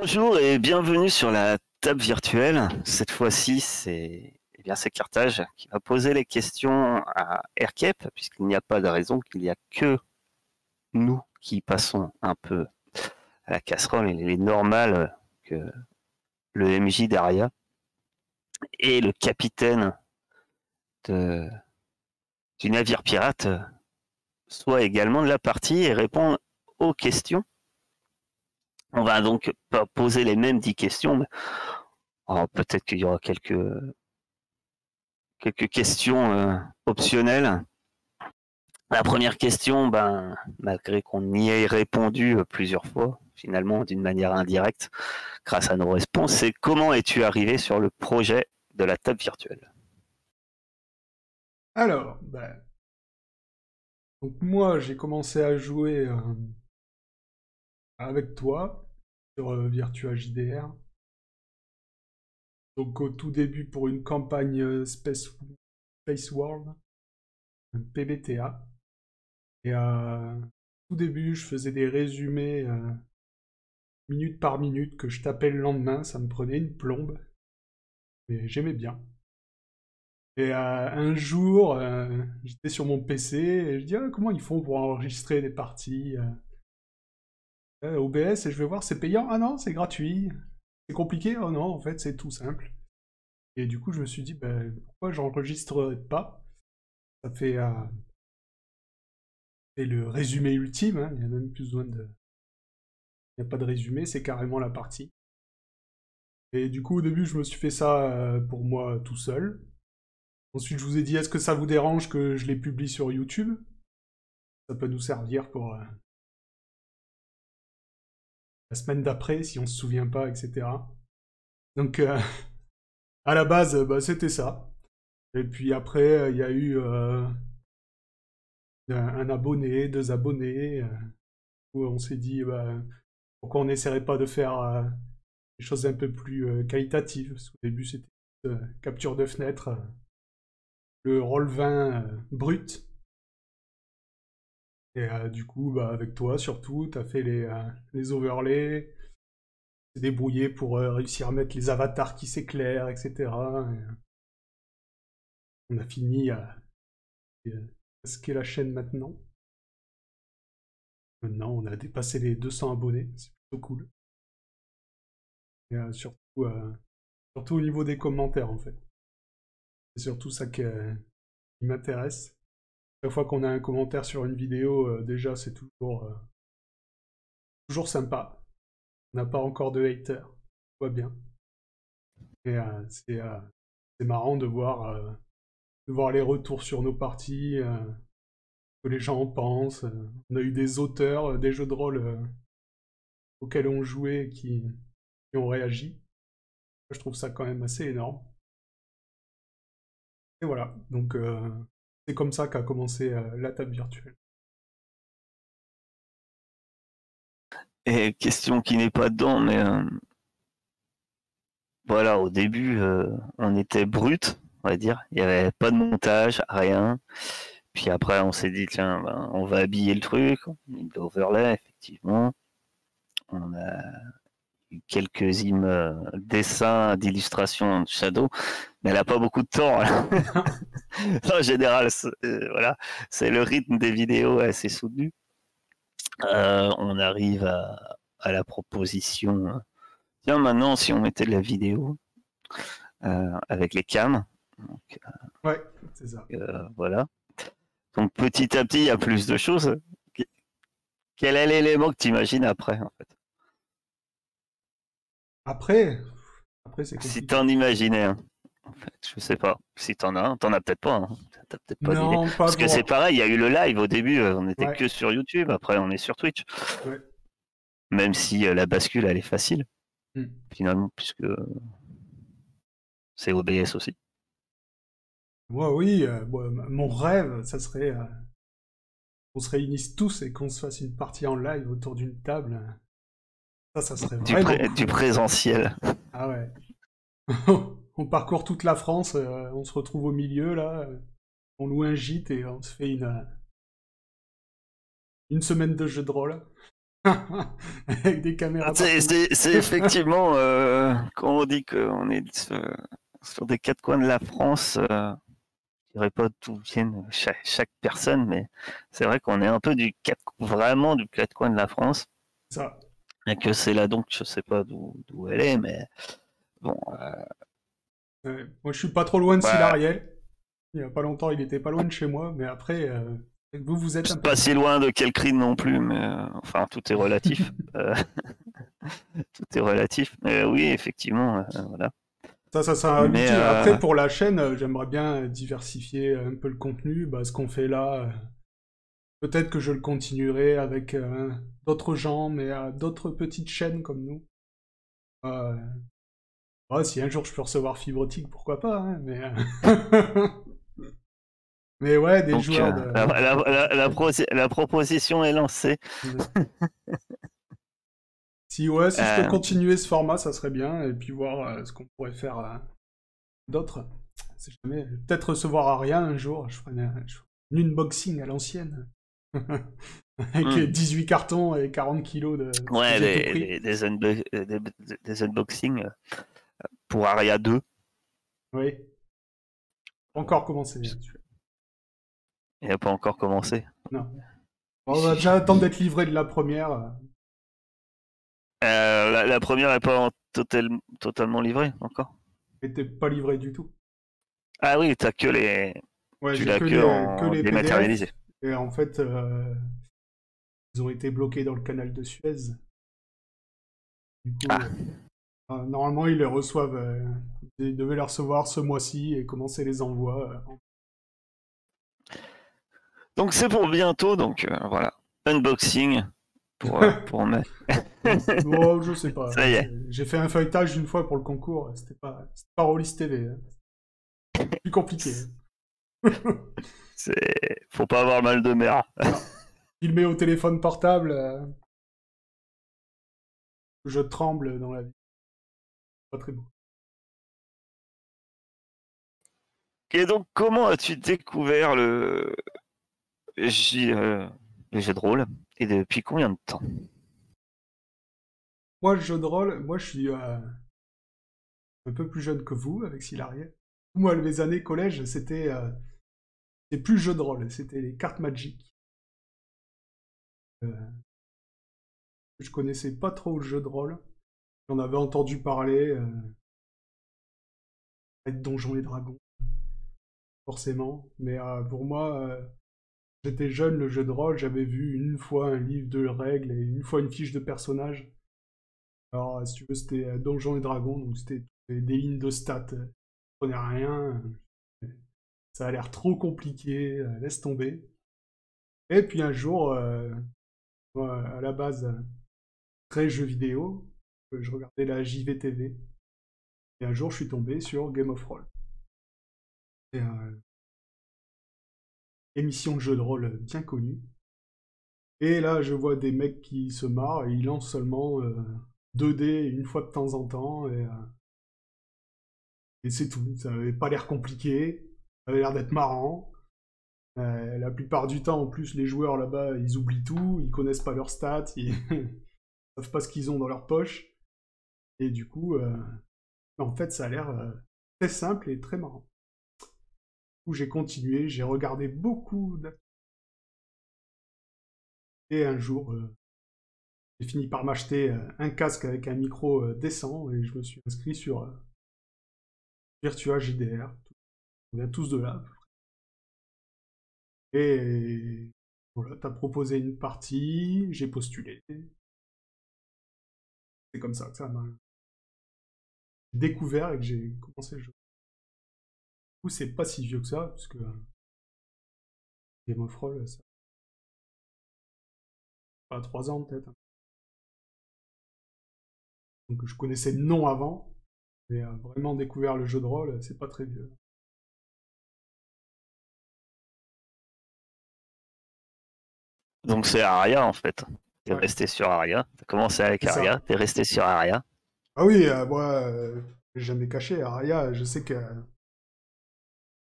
Bonjour et bienvenue sur la table virtuelle. Cette fois-ci, c'est Carthage qui va poser les questions à Erkep, puisqu'il n'y a pas de raison qu'il n'y a que nous qui passons un peu à la casserole. Il est normal que le MJ d'Aria et le capitaine de, du navire pirate soient également de la partie et répondent aux questions. On va donc pas poser les mêmes 10 questions, mais peut-être qu'il y aura quelques questions optionnelles. La première question, malgré qu'on y ait répondu plusieurs fois, finalement d'une manière indirecte, grâce à nos réponses, c'est comment es-tu arrivé sur le projet de la table virtuelle? Alors, donc moi j'ai commencé à jouer avec toi sur Virtua JDR. Donc au tout début pour une campagne Space World, PBTA. Et au tout début je faisais des résumés minute par minute que je tapais le lendemain, ça me prenait une plombe. Mais j'aimais bien. Et un jour, j'étais sur mon PC et je dis ah, comment ils font pour enregistrer des parties OBS et je vais voir, c'est payant? Ah non, c'est gratuit. C'est compliqué? Oh non, en fait, c'est tout simple. Et du coup, je me suis dit, ben, pourquoi j'enregistrerais pas? Ça fait c'est le résumé ultime, hein. Il n'y a même plus besoin de. Il n'y a pas de résumé, c'est carrément la partie. Et du coup, au début, je me suis fait ça pour moi tout seul. Ensuite, je vous ai dit, est-ce que ça vous dérange que je les publie sur YouTube? Ça peut nous servir pour la semaine d'après, si on se souvient pas, etc. Donc, à la base, c'était ça. Et puis après, il y a eu un abonné, deux abonnés, où on s'est dit pourquoi on n'essaierait pas de faire des choses un peu plus qualitatives. Parce qu'au début, c'était capture de fenêtre, le roll 20 brut. Et du coup, avec toi surtout, tu as fait les overlays, t'es débrouillé pour réussir à mettre les avatars qui s'éclairent, etc. Et, on a fini à ce qu'est la chaîne maintenant. Maintenant, on a dépassé les 200 abonnés, c'est plutôt cool. Et surtout au niveau des commentaires, en fait. C'est surtout ça qui m'intéresse. Chaque fois qu'on a un commentaire sur une vidéo, déjà, c'est toujours sympa. On n'a pas encore de haters, tout va bien. Et c'est marrant de voir les retours sur nos parties, que les gens en pensent. On a eu des auteurs des jeux de rôle auxquels on jouait qui ont réagi. Je trouve ça quand même assez énorme. Et voilà, donc c'est comme ça qu'a commencé la table virtuelle. Et question qui n'est pas dedans, mais voilà, au début, on était brut, on va dire. Il n'y avait pas de montage, rien. Puis après, on s'est dit, tiens, on va habiller le truc. On a mis de l'overlay, effectivement. On a quelques dessins d'illustrations de Shadow, mais elle n'a pas beaucoup de temps. En général, voilà, c'est le rythme des vidéos assez soutenu. On arrive à la proposition. Tiens, maintenant, si on mettait de la vidéo avec les cams, donc, Ouais, c'est ça. voilà. Donc petit à petit, il y a plus de choses. Quel est l'élément que tu imagines après, en fait? Après, après c'est Si compliqué. t'en imaginais un. En fait, je sais pas. Si t'en as un, t'en as peut-être pas. Hein. T'as peut-être pas d'idée. Non, pas Parce que c'est grand. pareil, il y a eu le live au début, on était Ouais, que sur YouTube, après on est sur Twitch. ouais. Même si la bascule, elle est facile, Hmm. finalement, puisque c'est OBS aussi. Moi, oui, mon rêve, ça serait qu'on se réunisse tous et qu'on se fasse une partie en live autour d'une table. Ça serait vraiment Du cool. présentiel. Ah ouais. On parcourt toute la France, on se retrouve au milieu, là, on loue un gîte et on se fait une semaine de jeu de rôle. Avec des caméras C'est partout. c'est effectivement, quand on dit qu'on est sur des quatre coins de la France, je dirais pas d'où viennent chaque personne, mais c'est vrai qu'on est un peu vraiment du quatre coins de la France. Ça. Et que c'est là donc, je sais pas d'où elle est, mais bon, Moi, je suis pas trop loin de bah, Silariel. Il y a pas longtemps, il était pas loin de chez moi, mais après, vous êtes un peu pas loin. si loin de Kelkrine non plus, mais enfin, tout est relatif. Tout est relatif. Mais oui, effectivement, voilà. Ça sera Mais l'outil. Après, pour la chaîne, j'aimerais bien diversifier un peu le contenu. Bah, ce qu'on fait là, peut-être que je le continuerai avec d'autres gens, mais d'autres petites chaînes comme nous. Euh, si un jour je peux recevoir fibre optique, pourquoi pas, hein, mais... mais ouais, des donc, joueurs de... la proposition est lancée. Si je peux Euh, continuer ce format, ça serait bien, et puis voir ce qu'on pourrait faire d'autres. Si jamais, peut-être recevoir Aria un jour, je ferai une unboxing à l'ancienne. Avec hmm. 18 cartons et 40 kilos de... Parce que Ouais, j'ai tout pris. des unboxings pour Aria 2. Oui, pas encore commencé. Il n'a pas encore commencé. Non. Bon, on va déjà attendre d'être livré de la première. La première n'est pas totalement livrée encore. Était pas livré du tout. Ah oui, Ouais, tu j'ai l'as que que que en les dématérialisé. PDF. Et en fait, ils ont été bloqués dans le canal de Suez. Du coup, Ah, normalement, ils les reçoivent. Ils devaient les recevoir ce mois-ci et commencer les envois. donc c'est pour bientôt, donc voilà. Unboxing pour mai. Bon, je sais pas. Ça y est. J'ai fait un feuilletage une fois pour le concours. C'était pas Rollis TV. Hein. Plus compliqué. Faut pas avoir mal de mer. Non. Filmé au téléphone portable, je tremble dans la vie. Pas très beau. Et donc, comment as-tu découvert le jeu de rôle et depuis combien de temps? Moi, le jeu de rôle, moi, je suis un peu plus jeune que vous, avec Silariel. Moi, mes années collège, c'était plus le jeu de rôle, c'était les cartes Magic. Euh, je connaissais pas trop le jeu de rôle. J'en avais entendu parler, avec Donjons et Dragons, forcément. Mais pour moi, j'étais jeune, le jeu de rôle, j'avais vu une fois un livre de règles et une fois une fiche de personnage. Alors, si tu veux, c'était Donjons et Dragons, donc c'était des lignes de stats. Je prenais rien. Ça a l'air trop compliqué, laisse tomber. Et puis un jour, moi, à la base, très jeu vidéo, je regardais la JVTV. Et un jour, je suis tombé sur Game of Roll. C'est une émission de jeu de rôle bien connue. Et là, je vois des mecs qui se marrent et ils lancent seulement 2 dés une fois de temps en temps. Et c'est tout. Ça avait pas l'air compliqué. Ça avait l'air d'être marrant. La plupart du temps, en plus, les joueurs là-bas, ils oublient tout. Ils connaissent pas leurs stats. Ils savent pas ce qu'ils ont dans leur poche. Et du coup, en fait, ça a l'air très simple et très marrant. Du coup, j'ai continué. J'ai regardé beaucoup. Et un jour, j'ai fini par m'acheter un casque avec un micro décent et je me suis inscrit sur Virtua JDR. On vient tous de là. Et voilà, t'as proposé une partie, j'ai postulé. C'est comme ça que ça m'a découvert et que j'ai commencé le jeu. Du coup, c'est pas si vieux que ça, puisque Game of Roll, ça a 3 ans peut-être. Donc je connaissais le nom avant, mais vraiment découvert le jeu de rôle, c'est pas très vieux. Donc c'est Aria en fait. T'es Ouais, resté sur Aria. T'as commencé avec c'est ça. Aria, t'es resté sur Aria. Ah oui, moi, j'ai jamais caché. Aria, je sais que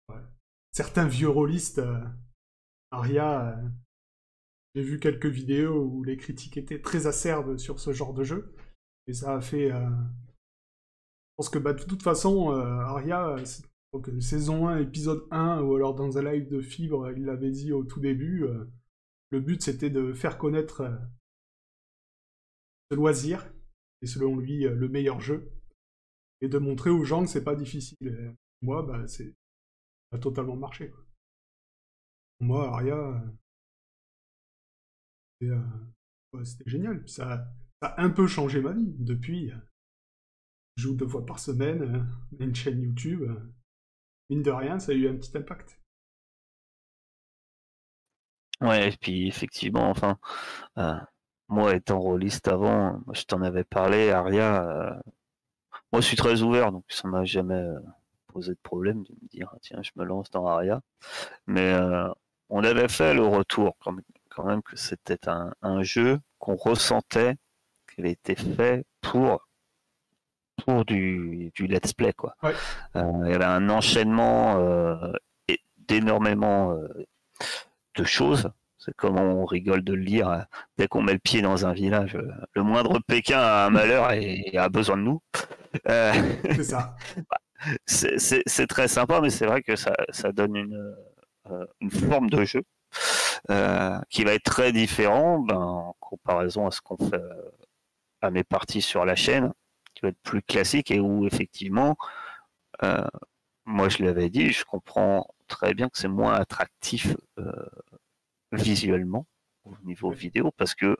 ouais, certains vieux rôlistes, Aria, J'ai vu quelques vidéos où les critiques étaient très acerbes sur ce genre de jeu. Et ça a fait... Je pense que bah, de toute façon, Aria, donc, saison 1, épisode 1, ou alors dans un live de Fibre, il l'avait dit au tout début, le but c'était de faire connaître ce loisir, et selon lui, le meilleur jeu, et de montrer aux gens que c'est pas difficile. Et moi, bah, ça a totalement marché, quoi. Pour moi, Aria, c'était ouais, c'était génial. Puis ça a un peu changé ma vie. Depuis, je joue 2 fois par semaine, une chaîne YouTube. Mine de rien, ça a eu un petit impact. Ouais, et puis effectivement, enfin, euh, moi étant rôliste avant, moi, je t'en avais parlé, Aria, moi je suis très ouvert, donc ça m'a jamais posé de problème de me dire, ah, tiens, je me lance dans Aria. Mais on avait fait le retour quand même que c'était un jeu qu'on ressentait qu'il était fait pour du let's play, quoi. Ouais. Il y avait un enchaînement d'énormément de choses. C'est comme on rigole de le lire. Dès qu'on met le pied dans un village, le moindre Pékin a un malheur et a besoin de nous. Euh, C'est ça. c'est très sympa, mais c'est vrai que ça donne une forme de jeu qui va être très différent en comparaison à ce qu'on fait à mes parties sur la chaîne, qui va être plus classique et où effectivement, euh, moi je l'avais dit, je comprends très bien que c'est moins attractif visuellement au niveau Ouais. vidéo parce que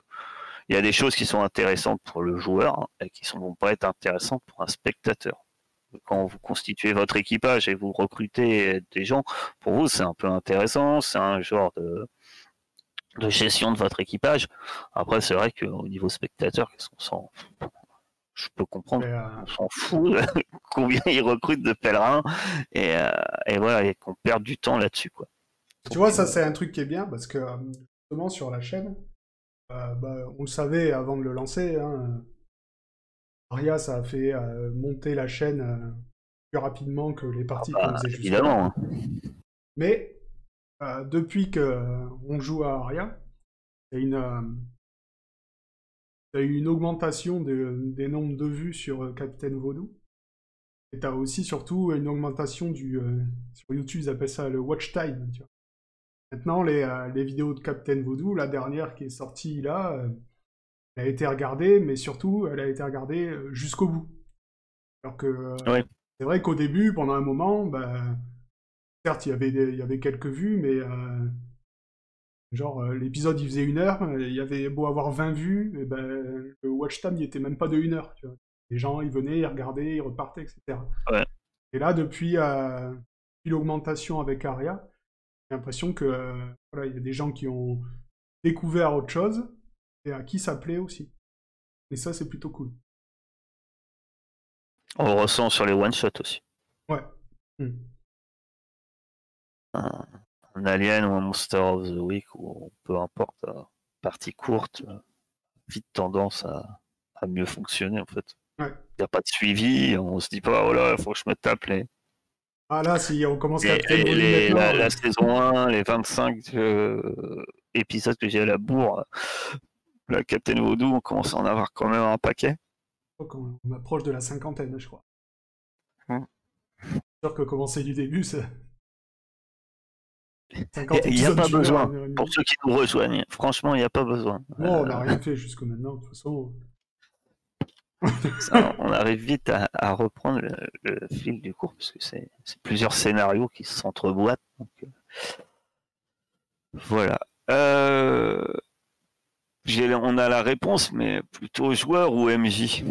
il y a des choses qui sont intéressantes pour le joueur et qui ne vont pas être intéressantes pour un spectateur. Quand vous constituez votre équipage et vous recrutez des gens, pour vous c'est un peu intéressant, c'est un genre de gestion de votre équipage. Après c'est vrai qu'au niveau spectateur, qu'est-ce qu'on s'en... Je peux comprendre Mais, qu'on s'en fout combien ils recrutent de pèlerins et voilà, et qu'on perde du temps là-dessus, quoi. tu vois, Donc, ça c'est un truc qui est bien parce que justement sur la chaîne, bah, on le savait avant de le lancer, hein, Aria, ça a fait monter la chaîne plus rapidement que les parties qu'on faisait jusque-là. évidemment, hein. Mais depuis que on joue à Aria, il y a il y a eu une augmentation des nombres de vues sur Captain Vaudou. Et tu as aussi surtout une augmentation sur YouTube, ils appellent ça le watch time. Tu vois. Maintenant, les vidéos de Captain Vaudou, la dernière qui est sortie là, elle a été regardée, mais surtout, elle a été regardée jusqu'au bout. Alors que Oui. c'est vrai qu'au début, pendant un moment, bah, certes, il y avait quelques vues, mais genre l'épisode il faisait 1 heure, il y avait beau avoir 20 vues, et ben, le watch time il était même pas de 1 heure. Tu vois. Les gens, ils venaient, ils regardaient, ils repartaient, etc. Ouais. Et là, depuis l'augmentation avec Aria, j'ai l'impression que voilà, il y a des gens qui ont découvert autre chose et à qui ça plaît aussi. Et ça, c'est plutôt cool. On le ressent sur les one-shots aussi. Ouais. Hmm. Un Alien ou un Monster of the Week, ou peu importe, partie courte, vite tendance à mieux fonctionner en fait. Ouais. Il n'y a pas de suivi, on se dit pas, oh là, il faut que je me tape Ah là, si on commence Captain Volume la maintenant, saison 1, les 25 épisodes que j'ai à la bourre, la Captain Voodoo, on commence à en avoir quand même un paquet. on approche de la cinquantaine, je crois. Hmm. C'est sûr que commencer du début, c'est Il 50 n'y a épisodes pas d'une heure, besoin. 1 heure et Pour demie. ceux qui nous rejoignent, franchement, il n'y a pas besoin. Non, on n'a rien fait jusque maintenant, de toute façon. On arrive vite à reprendre le fil du cours, parce que c'est plusieurs scénarios qui s'entreboîtent. Voilà. On a la réponse, mais plutôt joueur ou MJ?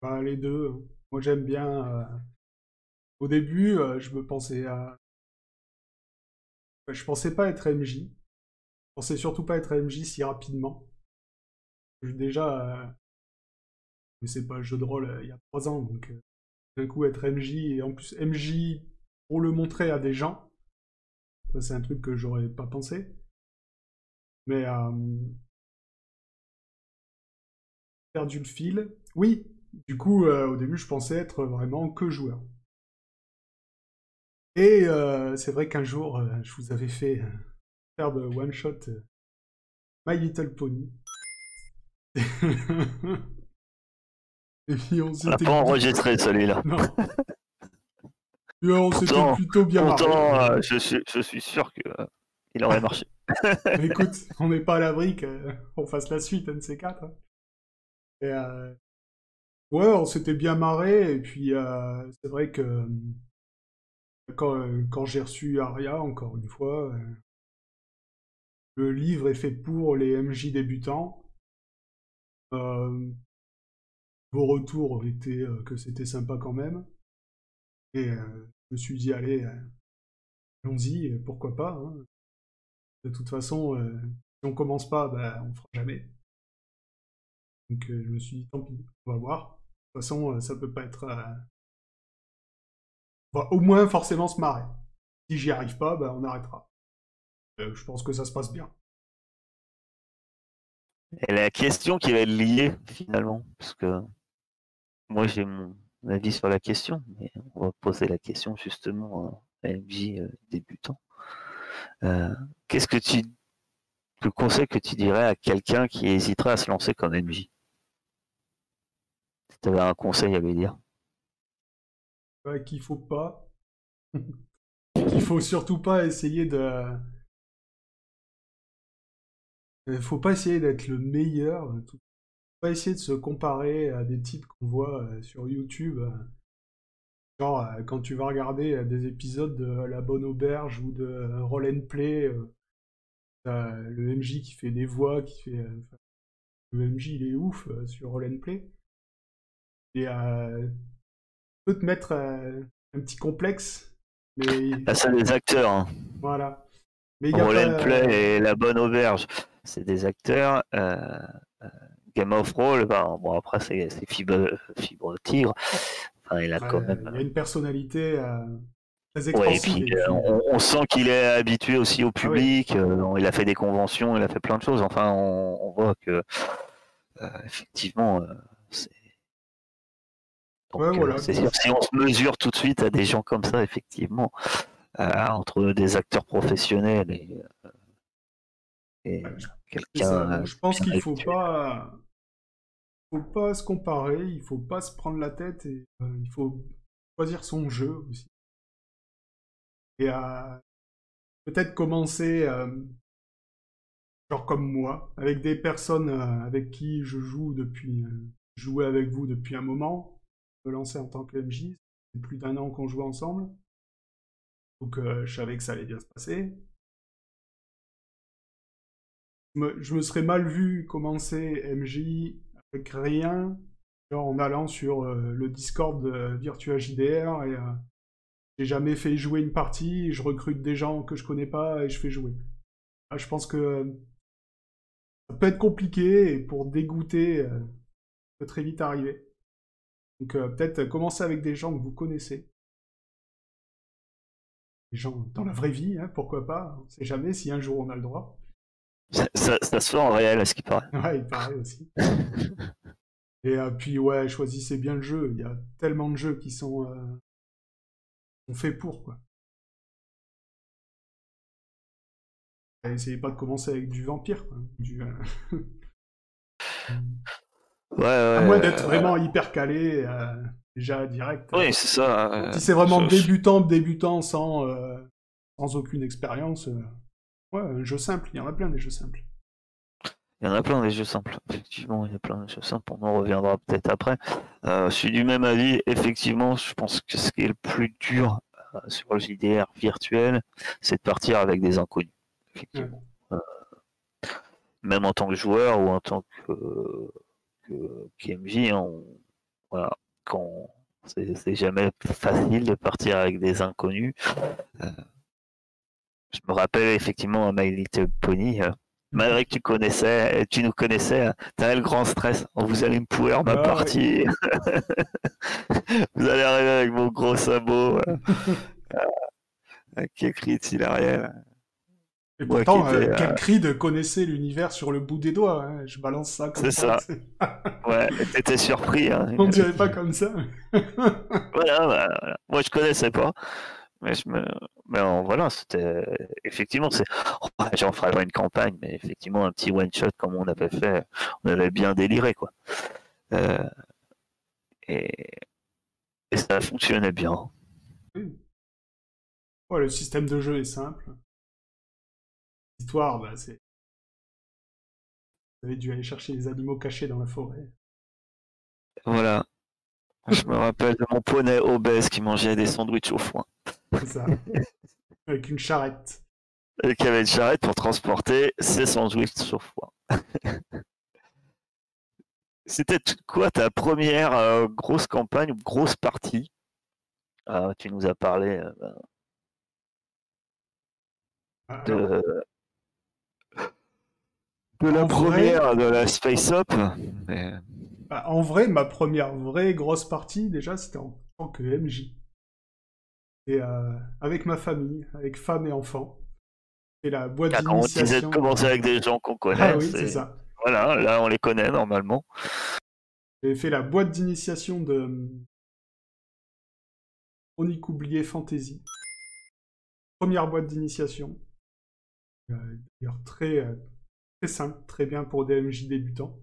Bah, les deux. Moi, j'aime bien. Au début, je me pensais à. Je pensais pas être MJ. Je pensais surtout pas être MJ si rapidement. Déjà, mais c'est pas un jeu de rôle il y a 3 ans, donc d'un coup être MJ et en plus MJ pour le montrer à des gens, ça c'est un truc que j'aurais pas pensé. Mais perdu le fil. Oui, du coup au début je pensais être vraiment que joueur. Et c'est vrai qu'un jour je vous avais fait faire de one shot My Little Pony. Et puis on On l'a s'était pas enregistré celui-là. Non. Et on s'était Pourtant, plutôt bien marré. pourtant je suis sûr que il aurait marché. Mais écoute, on n'est pas à l'abri qu'on fasse la suite, un de ces quatre. Hein. Et ouais, on s'était bien marré, et puis c'est vrai que quand j'ai reçu Aria, encore une fois, le livre est fait pour les MJ débutants. Vos retours ont été que c'était sympa quand même. Et je me suis dit, allez, allons-y, pourquoi pas. Hein. De toute façon, si on commence pas, bah, on fera jamais. Donc je me suis dit, tant pis, on va voir. De toute façon, ça peut pas être... on va au moins forcément se marrer. Si j'y arrive pas, bah, on arrêtera. Je pense que ça se passe bien. Et la question qui va être liée finalement, parce que moi j'ai mon avis sur la question, mais on va poser la question justement à MJ débutant. Qu'est-ce que le conseil que tu dirais à quelqu'un qui hésiterait à se lancer comme MJ? Si tu avais un conseil à lui dire. Qu'il faut pas... qu'il faut surtout pas essayer de... faut pas essayer d'être le meilleur. Faut pas essayer de se comparer à des types qu'on voit sur YouTube. Genre, quand tu vas regarder des épisodes de La Bonne Auberge ou de Roll and Play, le MJ qui fait des voix, qui fait... le MJ, il est ouf sur Roll and Play. Et peut te mettre un petit complexe, mais... Ah, c'est des acteurs. Hein. Voilà. Mais il y a Roll pas... and Play et La Bonne Auberge, c'est des acteurs. Game of Roll, ben, bon après c'est Fibre Tigre. Enfin, il a quand même. Il y a une personnalité très Ouais, et expansive. puis, on sent qu'il est habitué aussi au public. Ah oui. Il a fait des conventions, il a fait plein de choses. Enfin, on voit que effectivement, c'est. Donc, Ouais, voilà. c'est sûr. Si on se mesure tout de suite à des gens comme ça, effectivement, entre des acteurs professionnels et Ouais, quelqu'un. Donc, je pense qu'il faut pas se comparer, il faut pas se prendre la tête et il faut choisir son jeu aussi. Et peut-être commencer, genre comme moi, avec des personnes avec qui je joue depuis, jouais avec vous depuis un moment, me lancer en tant que MJ, c'est plus d'1 an qu'on joue ensemble, donc je savais que ça allait bien se passer. Je me serais mal vu commencer MJ avec rien, genre en allant sur le Discord de Virtua JDR et j'ai jamais fait jouer une partie, je recrute des gens que je connais pas et je fais jouer. Là, je pense que ça peut être compliqué et pour dégoûter, ça peut très vite arriver. Donc peut-être commencer avec des gens que vous connaissez. Des gens dans la vraie vie, hein, pourquoi pas, on sait jamais si un jour on a le droit. Ça se fait en réel, à ce qui paraît. Ouais, il paraît aussi. Et puis ouais, choisissez bien le jeu, il y a tellement de jeux qui sont faits pour, quoi. Et essayez pas de commencer avec du vampire, quoi. Ouais, À moins d'être vraiment hyper calé, déjà direct. Oui, c'est ça. Si c'est vraiment débutant sans aucune expérience, ouais, un jeu simple, il y en a plein des jeux simples. Il y en a plein des jeux simples, effectivement, il y a plein de jeux simples, on en reviendra peut-être après. Je suis du même avis, effectivement, je pense que ce qui est le plus dur sur le JDR virtuel, c'est de partir avec des inconnus, effectivement. Ouais. Même en tant que joueur ou en tant qu'MJ, voilà, c'est jamais facile de partir avec des inconnus. Je me rappelle effectivement à My Little Pony, malgré que tu nous connaissais, t'avais le grand stress. Oh, vous allez me pourrir ma partie. Ouais. Vous allez arriver avec vos gros sabots. Quel cri de Silariel. Et pourtant, quel Creed connaissait l'univers sur le bout des doigts, hein. Je balance ça comme ça. C'est ça. Ouais, t'étais surpris. Hein. On dirait pas comme ça. Voilà. Moi, je connaissais pas. Mais, voilà, c'était effectivement, j'en ferai pas une campagne, mais effectivement un petit one shot comme on avait fait, on avait bien déliré quoi. Euh, et, et ça fonctionnait bien. Oui. Ouais, le système de jeu est simple. L'histoire, bah, c'est. Vous avez dû aller chercher les animaux cachés dans la forêt. Voilà, je me rappelle de mon poney obèse qui mangeait des sandwichs au foin C'est ça. Avec une charrette. et qui avait une charrette pour transporter ses sandwichs au foin. C'était quoi ta première grosse campagne ou grosse partie? Tu nous as parlé Alors, de, de la en vrai, première de la Space Up. Mais... ma première vraie grosse partie, déjà, c'était en tant que MJ. Et avec ma famille, avec femme et enfants. Et la boîte Quand on disait de d'initiation. commencer avec des gens qu'on Ah connaît, oui, c'est c'est ça. voilà, là on les connaît normalement. J'ai fait la boîte d'initiation de Chronique oubliée Fantasy. Première boîte d'initiation. D'ailleurs, très simple, très bien pour des MJ débutants.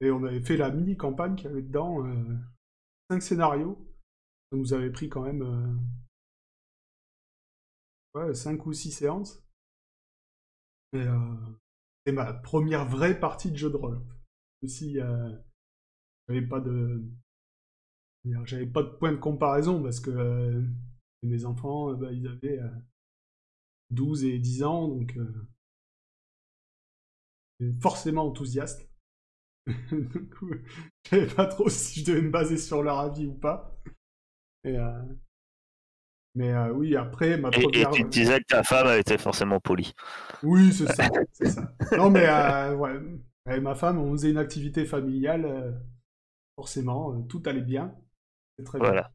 Et on avait fait la mini-campagne qui avait dedans 5 scénarios. Ça nous avait pris quand même ouais, 5 ou 6 séances. Et c'est ma première vraie partie de jeu de rôle. Aussi, j'avais pas de, j'avais pas de point de comparaison parce que mes enfants, bah, ils avaient 12 et 10 ans, donc forcément enthousiaste. Du coup, je savais pas trop si je devais me baser sur leur avis ou pas. Et, mais oui, après, ma Et première. tu te disais que ta femme a été forcément polie. Oui, c'est ça, c'est ça. Non, mais ouais, avec ma femme, on faisait une activité familiale, forcément, tout allait bien, c'est très bien. Voilà.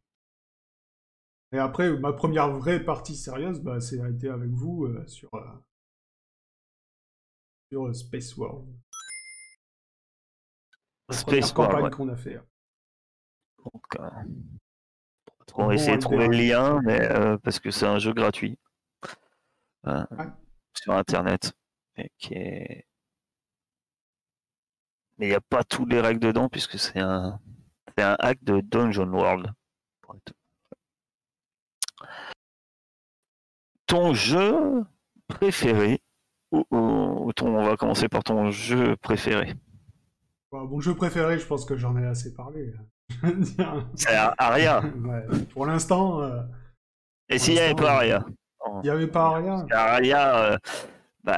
Et après, ma première vraie partie sérieuse, bah, c'est a été avec vous sur Space World, la première Space World, campagne ouais. qu'on a fait. Donc, Le on va bon essayer de trouver le Alderac. lien, mais parce que c'est un jeu gratuit euh, Ah, sur Internet. Et mais il n'y a pas toutes les règles dedans, puisque c'est un hack de Dungeon World. Ton jeu préféré, on va commencer par ton jeu préféré. bah, mon jeu préféré, je pense que j'en ai assez parlé. Je veux dire, C'est Aria. ouais, pour l'instant, Et s'il n'y avait pas Aria? il n'y avait pas rien. Aria, on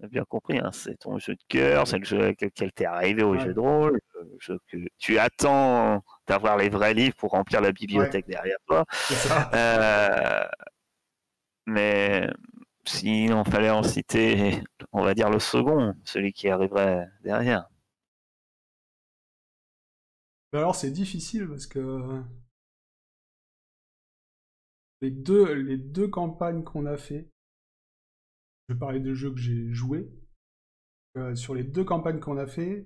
a bien compris, hein, c'est ton jeu de cœur, c'est le jeu avec lequel tu es arrivé au jeu Ouais, de rôle, le jeu que tu attends d'avoir les vrais livres pour remplir la ouais, bibliothèque derrière toi. c'est ça. Euh, mais s'il en fallait en citer, on va dire le second, celui qui arriverait derrière. Mais alors, c'est difficile parce que les deux campagnes qu'on a fait, je vais parler de jeux que j'ai joués. Sur les deux campagnes qu'on a fait,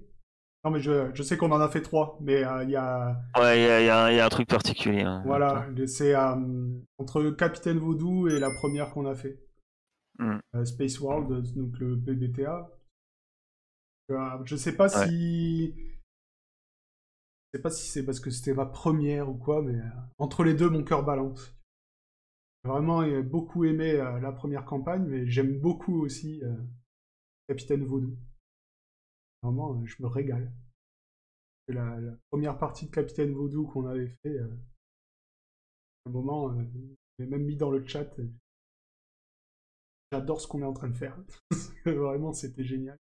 non mais je sais qu'on en a fait trois, mais il y a, Ouais, il y a un truc particulier, hein, voilà, là-dedans. c'est entre Capitaine Vaudou et la première qu'on a fait, Hmm, Space World, donc le PBTA. Je sais pas ouais. si, je sais pas si c'est parce que c'était ma première ou quoi, mais entre les deux, mon cœur balance. J'ai vraiment beaucoup aimé la première campagne, mais j'aime beaucoup aussi Capitaine Vaudou. Vraiment, je me régale. La première partie de Capitaine Vaudou qu'on avait fait, à un moment, j'ai même mis dans le chat, j'adore ce qu'on est en train de faire. Vraiment, c'était génial.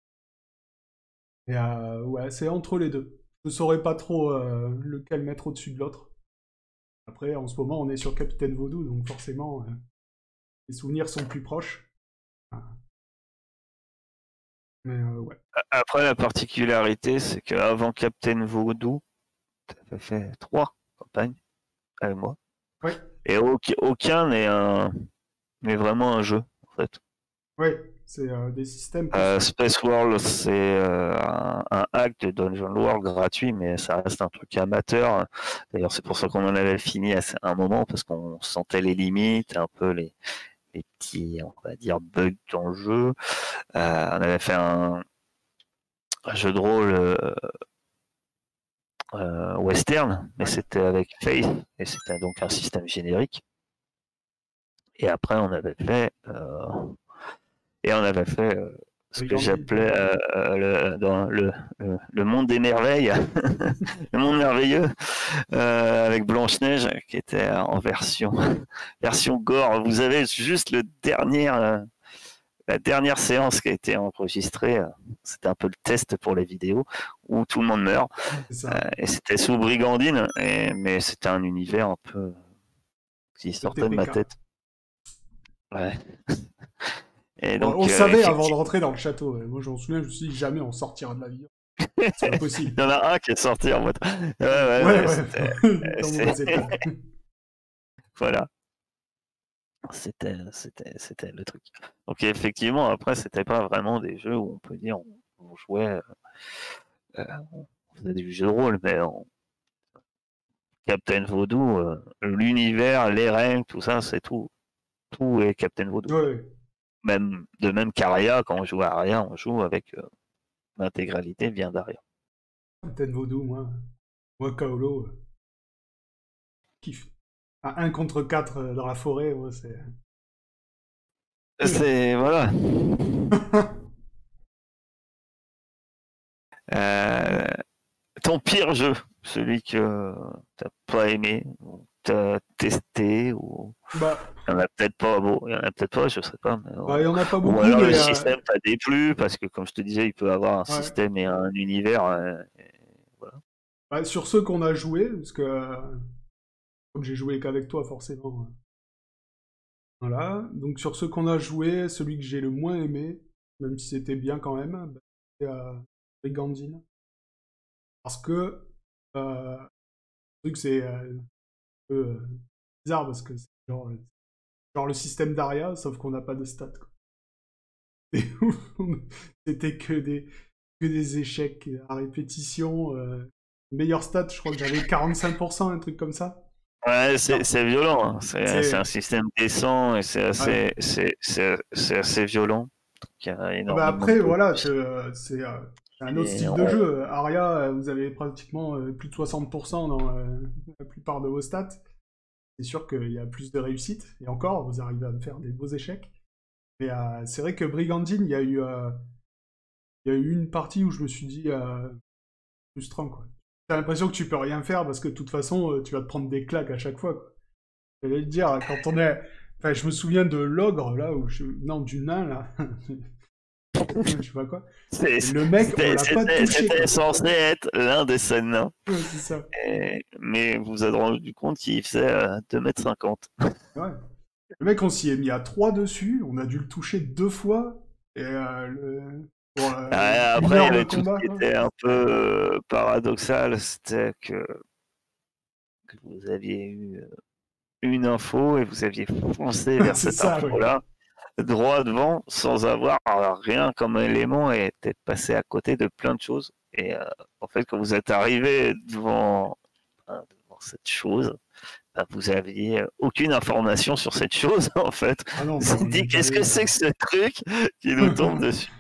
Et ouais, c'est entre les deux. Je ne saurais pas trop lequel mettre au-dessus de l'autre. Après, en ce moment, on est sur Capitaine Vaudou, donc forcément, les souvenirs sont plus proches. Ah, mais ouais. Après, la particularité, c'est qu'avant Captain Voodoo, tu avais fait 3 campagnes avec moi. Ouais, Et aucun n'est vraiment un jeu, en fait. Ouais, c'est des systèmes qui sont. Space World, c'est un hack de Dungeon World gratuit, mais ça reste un truc amateur. D'ailleurs, c'est pour ça qu'on en avait fini à un moment, parce qu'on sentait les limites, un peu les petits, on va dire, bugs dans le jeu. On avait fait un jeu de rôle western, mais Ouais. c'était avec Faith, et c'était donc un système générique. Et après, on avait fait ce que Brigandine. j'appelais dans le monde des merveilles, le monde merveilleux, avec Blanche-Neige, qui était en version gore. Vous avez juste la dernière séance qui a été enregistrée. C'était un peu le test pour les vidéos, où tout le monde meurt. C'est ça. Et c'était sous Brigandine, mais c'était un univers un peu qui Le sortait de ma TPK. tête. Ouais. Et On donc, le savait avant de effectivement, rentrer dans le château. Moi, je m'en souviens, je me suis dit, jamais on sortira de la vie. C'est pas possible. il y en a un qui est sorti en mode. Ouais, ouais, Ouais, ouais, ouais, dans c'est- mauvais état. voilà, c'était le truc. Donc, effectivement, après, c'était pas vraiment des jeux où on peut dire on jouait, on faisait du jeu de rôle, mais Captain Vaudou, l'univers, les règles, tout ça, c'est tout. Tout est Captain Vaudou. Ouais, Même qu'Aria, quand on joue à Aria, on joue avec l'intégralité vient d'Aria. Captain Vaudou, moi Kaolo, kiffe. À 1 contre 4 dans la forêt, moi, c'est. C'est voilà. Euh, Ton pire jeu, celui que t'as pas aimé, ou t'as testé, ou Bah, il y en a peut-être pas, bon, il y en a peut-être pas, je sais pas, mais, il y en a pas ou beaucoup, alors le mais système t'a déplu parce que comme je te disais, il peut avoir un ouais. système et un univers. Et voilà. Bah, sur ceux qu'on a joués, parce que comme j'ai joué qu'avec toi, forcément. Voilà. Donc sur ceux qu'on a joués, celui que j'ai le moins aimé, même si c'était bien quand même, bah, c'est Brigandine. Parce que le truc c'est un peu bizarre parce que c'est genre le système d'Aria, sauf qu'on n'a pas de stats, quoi. Et c'était que des échecs à répétition. Meilleur stat, je crois que j'avais 45%, un truc comme ça. Ouais, Non, c'est violent, hein. C'est un c'est. système décent et Ouais. c'est assez violent. Donc, il y a Ah bah énormément de après, voilà, bonus. c'est un autre Et style de jeu. Aria, vous avez pratiquement plus de 60% dans la plupart de vos stats. C'est sûr qu'il y a plus de réussite. Et encore, vous arrivez à me faire des beaux échecs. Mais c'est vrai que Brigandine, il y a eu une partie où je me suis dit frustrant, quoi. T'as l'impression que tu peux rien faire parce que de toute façon, tu vas te prendre des claques à chaque fois, quoi. J'allais te dire, quand on est. Enfin, je me souviens de l'ogre, là, non, du nain, là. Je sais pas quoi. c'est- Le mec, on l'a pas touché, c'était quoi. censé être l'un des scènes nains. Ouais, c'est ça. Mais vous vous êtes rendu compte qu'il faisait 2,50 m. Ouais. Le mec, on s'y est mis à 3 dessus, on a dû le toucher 2 fois, et pour une Après, il y heure de avait tout ce combat, qui quoi. était un peu paradoxal, c'était que vous aviez eu une info et vous aviez foncé vers C'est cette ça, ouais. info-là, droit devant, sans avoir rien comme élément et être passé à côté de plein de choses. Et en fait, quand vous êtes arrivé devant cette chose, bah, vous aviez aucune information sur cette chose, en fait. Ah non, Vous bah vous on dit, est qu'est-ce que allé. c'est que ce truc qui nous tombe dessus?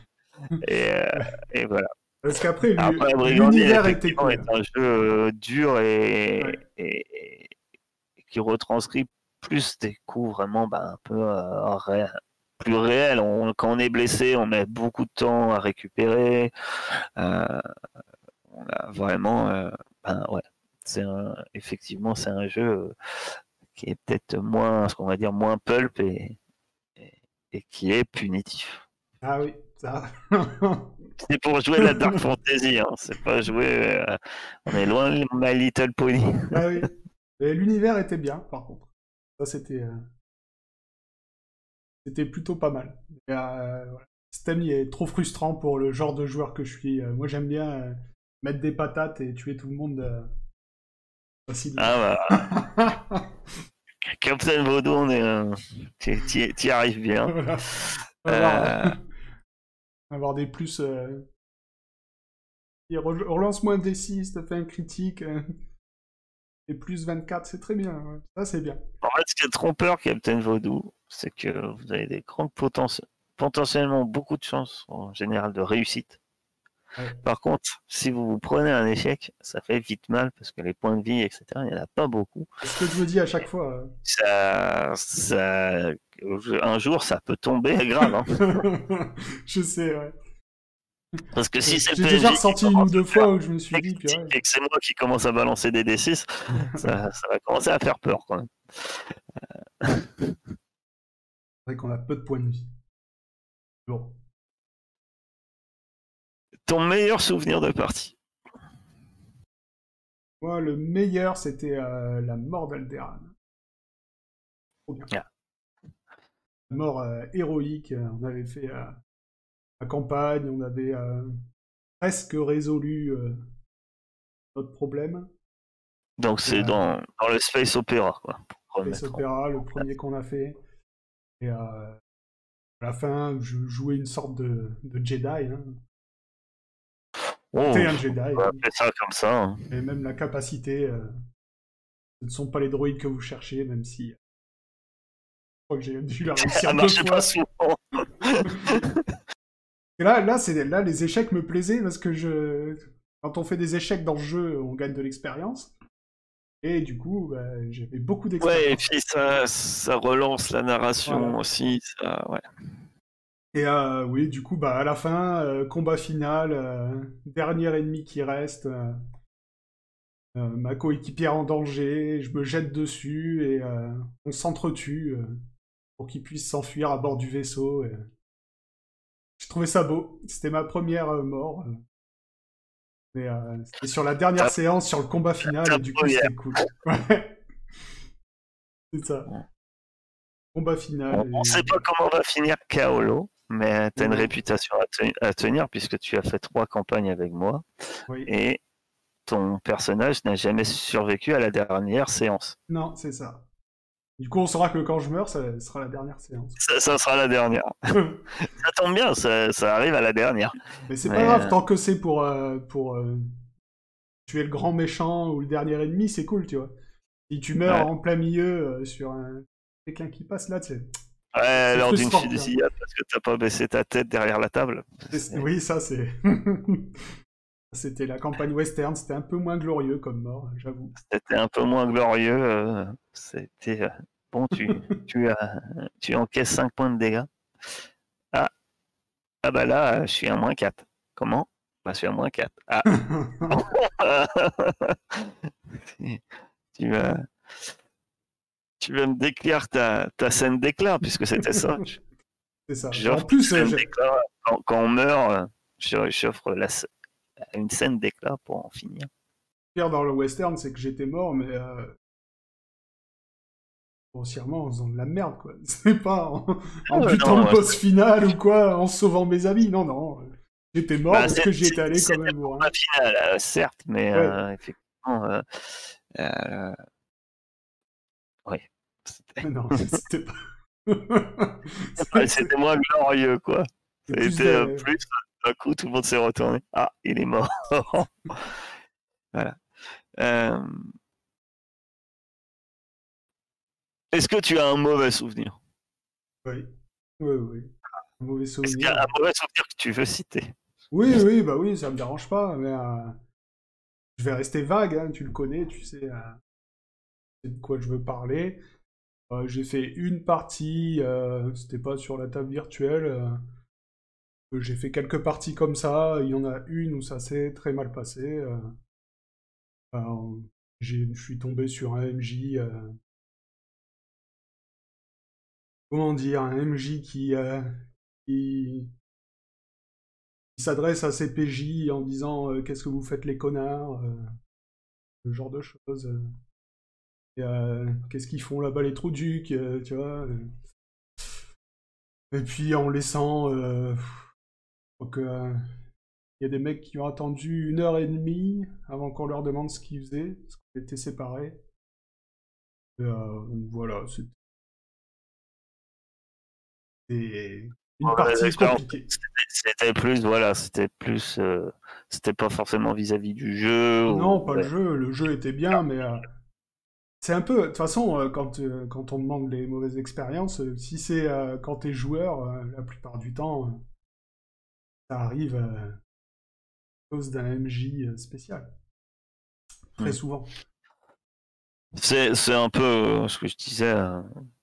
Et, euh, Ouais. et voilà. Parce qu'après, Après, Brigandine, l'univers était effectivement, est cool. un jeu dur Ouais. et qui retranscrit plus des coups vraiment bah, un peu plus réels. Quand on est blessé, on met beaucoup de temps à récupérer. Euh, on a vraiment, ben, ouais, effectivement, c'est un jeu qui est peut-être moins, ce qu'on va dire, moins pulp et, et qui est punitif. Ah oui, ça. C'est pour jouer de la Dark Fantasy, hein. C'est pas jouer. On est loin de My Little Pony. Ah oui. Et l'univers était bien, par contre. Ça, c'était plutôt pas mal. Et, voilà. Ce thème, il est trop frustrant pour le genre de joueur que je suis. Moi, j'aime bien mettre des patates et tuer tout le monde facilement. Ah bah, Captain Vaudou, t'y arrives bien. Voilà. avoir, Euh, avoir des plus. Relance-moi un D6, t'as fait un critique. Et plus 24, c'est très bien. Ouais. Ça, c'est bien. En fait, ce qui est trompeur, Captain Vaudou, c'est que vous avez des grandes potentiellement beaucoup de chances en général de réussite. Ouais. Par contre, si vous prenez un échec, ça fait vite mal parce que les points de vie, etc., il n'y en a pas beaucoup. C'est ce que je me dis à chaque fois. Un jour, ça peut tomber grave. Hein. Je sais, ouais. Parce que si c'est le J'ai déjà PNJ qui ressenti une ou commence deux à faire fois où je me suis des dit, critiques purée. et que c'est moi qui commence à balancer des D6, ça va commencer à faire peur quand même. C'est vrai qu'on a peu de points de vie. Bon. Ton meilleur souvenir de partie? Moi, le meilleur, c'était la mort d'Alderan. Trop bien. Ah. La mort héroïque. On avait fait la campagne, on avait presque résolu notre problème. Donc Et c'est dans le space opéra, quoi, pour Space remettre Opera, le premier qu'on a fait. Et à la fin, je jouais une sorte de Jedi. Hein. Oh, T'es un Jedi. on va Hein. appeler ça comme ça. Hein. Et même la capacité, ce ne sont pas les droïdes que vous cherchez, même si je crois que j'ai dû la réussir Ça deux marchait pas fois. souvent. Et là, les échecs me plaisaient parce que quand on fait des échecs dans le jeu, on gagne de l'expérience. Et du coup, bah, j'avais beaucoup Ouais, et d'expérience. puis ça relance la narration Voilà. aussi. Ça, ouais. Et oui, du coup, bah, à la fin, combat final, dernier ennemi qui reste, ma coéquipière en danger, je me jette dessus et on s'entretue pour qu'il puisse s'enfuir à bord du vaisseau. Et j'ai trouvé ça beau. C'était ma première mort. Mais c'était sur la dernière Ta, séance, sur le combat final, ta et du coup, première. c'était cool. Ouais, c'est ça. Combat final. On sait pas comment va finir Kaolo, mais tu as une Non. réputation à tenir puisque tu as fait 3 campagnes avec moi Oui. et ton personnage n'a jamais survécu à la dernière séance. Non, c'est ça. Du coup, on saura que quand je meurs, ça sera la dernière séance. Ça sera la dernière. Ça tombe bien, ça arrive à la dernière. Mais c'est pas Mais grave, tant que c'est pour tuer le grand méchant ou le dernier ennemi, c'est cool, tu vois. Si tu meurs ouais. en plein milieu sur quelqu'un qui passe là, Ouais, c'est lors d'une frustrant, tu vois. fusillade parce que t'as pas baissé ta tête derrière la table. Oui, ça c'est. C'était la campagne western, c'était un peu moins glorieux comme mort, j'avoue. C'était un peu moins glorieux. C'était bon, tu encaisses 5 points de dégâts. Ah, ah bah là, je suis à -4. Comment? Bah, je suis à -4. Ah. tu vas, tu vas me décrire ta scène d'éclat puisque c'était ça. C'est ça. En J'offre plus, une scène d'éclat quand on meurt. J'offre une scène d'éclat pour en finir. pire dans le western, c'est que j'étais mort, mais grossièrement en faisant de la merde, quoi. C'est pas en butant Non, le boss final ou quoi, en sauvant mes amis. Non, non. J'étais mort bah, parce que j'y étais allé comme un c'était pour bourrin. ma finale, certes, mais Ouais. effectivement, euh, oui. Mais non, c'était pas. C'était moins glorieux, quoi. C'est plus C'était des. plus, d'un coup, tout le monde s'est retourné. Ah, il est mort. Voilà. Euh, Est-ce que tu as un mauvais souvenir? Oui. Oui, oui. Un mauvais Est-ce qu'il y souvenir. a un mauvais souvenir que tu veux citer? Oui, oui, bah oui, ça me dérange pas, mais je vais rester vague, hein, tu le connais, tu sais de quoi je veux parler. J'ai fait une partie, c'était pas sur la table virtuelle. J'ai fait quelques parties comme ça. Il y en a une où ça s'est très mal passé. Alors, je suis tombé sur un MJ. Comment dire, un MJ qui, qui s'adresse à ses PJ en disant qu'est-ce que vous faites les connards, ce genre de choses. Et, qu'est-ce qu'ils font là-bas les trous ducs, tu vois. Et puis en laissant, donc, il y a des mecs qui ont attendu 1 heure et demie avant qu'on leur demande ce qu'ils faisaient, parce qu'on était séparés. Et, donc voilà, c'était une mauvaise partie expérience. compliquée. C'était plus, voilà, c'était pas forcément vis-à-vis du jeu. Non, pas le Ouais. jeu. Le jeu était bien, mais c'est un peu. De toute façon, quand on demande les mauvaises expériences, si c'est quand t'es joueur, la plupart du temps, ça arrive à cause d'un MJ spécial. Très Mm. souvent. C'est un peu ce que je disais,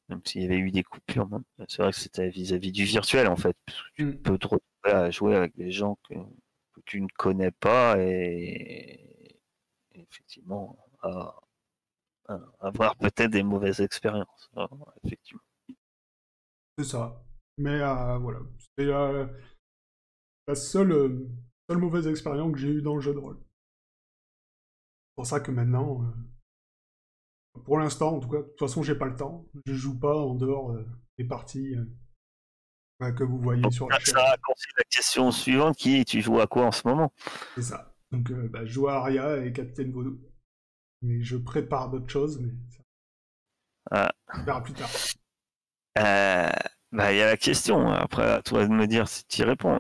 même s'il y avait eu des coupures. Bon, c'est vrai que c'était vis-à-vis du virtuel en fait. Parce que tu Mm. peux te retrouver à jouer avec des gens que tu ne connais pas et effectivement avoir peut-être des mauvaises expériences. Effectivement. C'est ça. Mais voilà. C'est la seule mauvaise expérience que j'ai eue dans le jeu de rôle. C'est pour ça que maintenant, pour l'instant, en tout cas, de toute façon, j'ai pas le temps. Je joue pas en dehors des parties que vous voyez Donc, sur la ça chaîne. raccourcit la question suivante qui est tu joues à quoi en ce moment? C'est ça. Donc, je joue à Aria et Capitaine Vaudou. Mais je prépare d'autres choses, mais ça Ah, verra plus tard. euh, bah, il y a la question. Après, à toi de me dire si tu y réponds.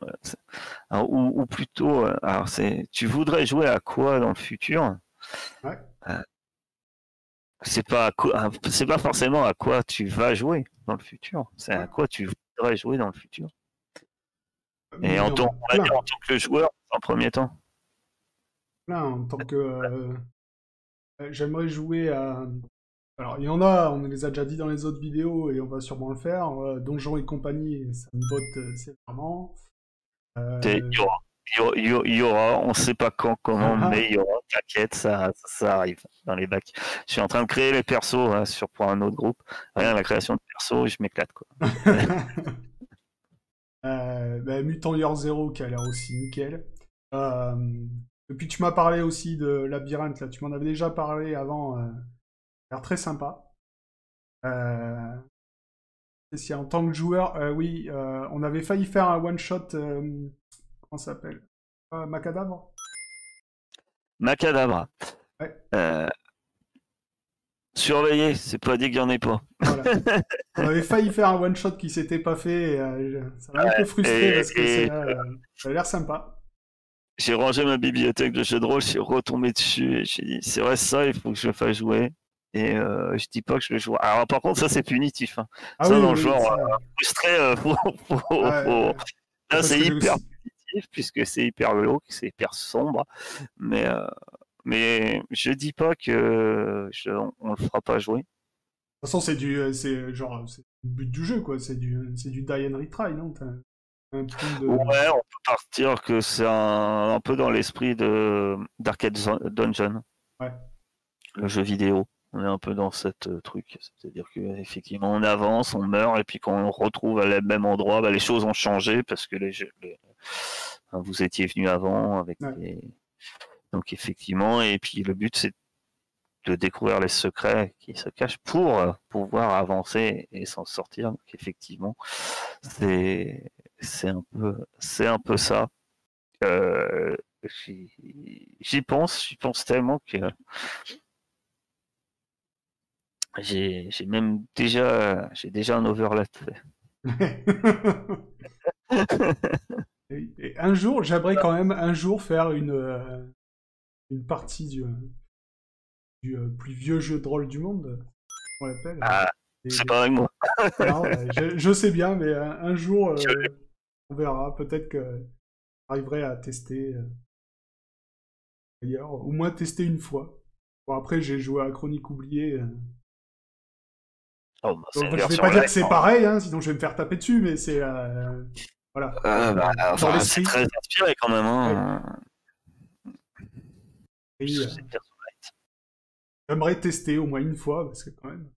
Alors, ou plutôt, alors tu voudrais jouer à quoi dans le futur? Ouais. Euh, c'est pas forcément à quoi tu vas jouer dans le futur. C'est Ouais. à quoi tu voudrais jouer dans le futur. Et Mais il y en a on va dire plein. en tant que joueur, en premier temps. Plein. En tant que. J'aimerais jouer à. Alors, il y en a, on les a déjà dit dans les autres vidéos et on va sûrement le faire. Donjons et compagnie, ça me botte sévèrement. Il Euh, y aura, il y aura, on ne sait pas quand, comment, mais il y aura, t'inquiète, ça arrive dans les bacs. Je suis en train de créer les persos hein, pour un autre groupe. Rien, la création de persos, je m'éclate quoi. Mutant Year Zero qui a l'air aussi nickel. Et puis tu m'as parlé aussi de Labyrinthe, là. Tu m'en avais déjà parlé avant. Ça a l'air très sympa. Euh, et si en tant que joueur, oui, on avait failli faire un one-shot. Comment ça s'appelle Macadamre. Macadabra. Ouais, Euh, surveiller, c'est pas dit qu'il y en ait pas. voilà. On avait failli faire un one-shot qui s'était pas fait. Ça m'a un peu frustré Et, parce que et ça a l'air sympa. j'ai rangé ma bibliothèque de jeux de rôle, je suis retombé dessus et j'ai dit c'est vrai ça, il faut que je le fasse jouer. Et je dis pas que je le joue. Alors par contre ça c'est punitif. Hein. Ah Ça oui, dans le oui, genre ça. frustré, Ouais, là parce c'est que hyper punitif puisque c'est hyper glauque, c'est hyper sombre. Mais mais je dis pas que on le fera pas jouer. toute façon, c'est genre, c'est le but du jeu, quoi. C'est du die and retry, non? T'as un pool Ouais, de. on peut partir que c'est un peu dans l'esprit de d'Arcade Dungeon, Ouais, le jeu vidéo. On est un peu dans cette truc, c'est-à-dire qu'effectivement on avance, on meurt et puis quand on retrouve à le même endroit, bah, les choses ont changé parce que enfin, vous étiez venu avant avec ouais. donc effectivement et puis le but c'est de découvrir les secrets qui se cachent pour pouvoir avancer et s'en sortir. Donc effectivement, c'est c'est un peu ça. Euh, j'y pense tellement que j'ai déjà un overlap fait. Et un jour, j'aimerais quand même un jour faire une partie du plus vieux jeu de rôle du monde, on l'appelle. Ah, c'est Et, pas avec moi. non, je sais bien, mais un jour, Je on verra. Peut-être que j'arriverai à tester ailleurs, au moins tester une fois. Bon, après, j'ai joué à Chronique oubliée. oh, bah, c'est Donc, une je vais version pas dire que light. c'est Hein. pareil, hein, sinon je vais me faire taper dessus, mais c'est voilà, Bah, dans enfin, c'est l'esprit. très inspiré quand même. Ouais. Hein. Et, C'est une version light. j'aimerais tester au moins une fois parce que quand même.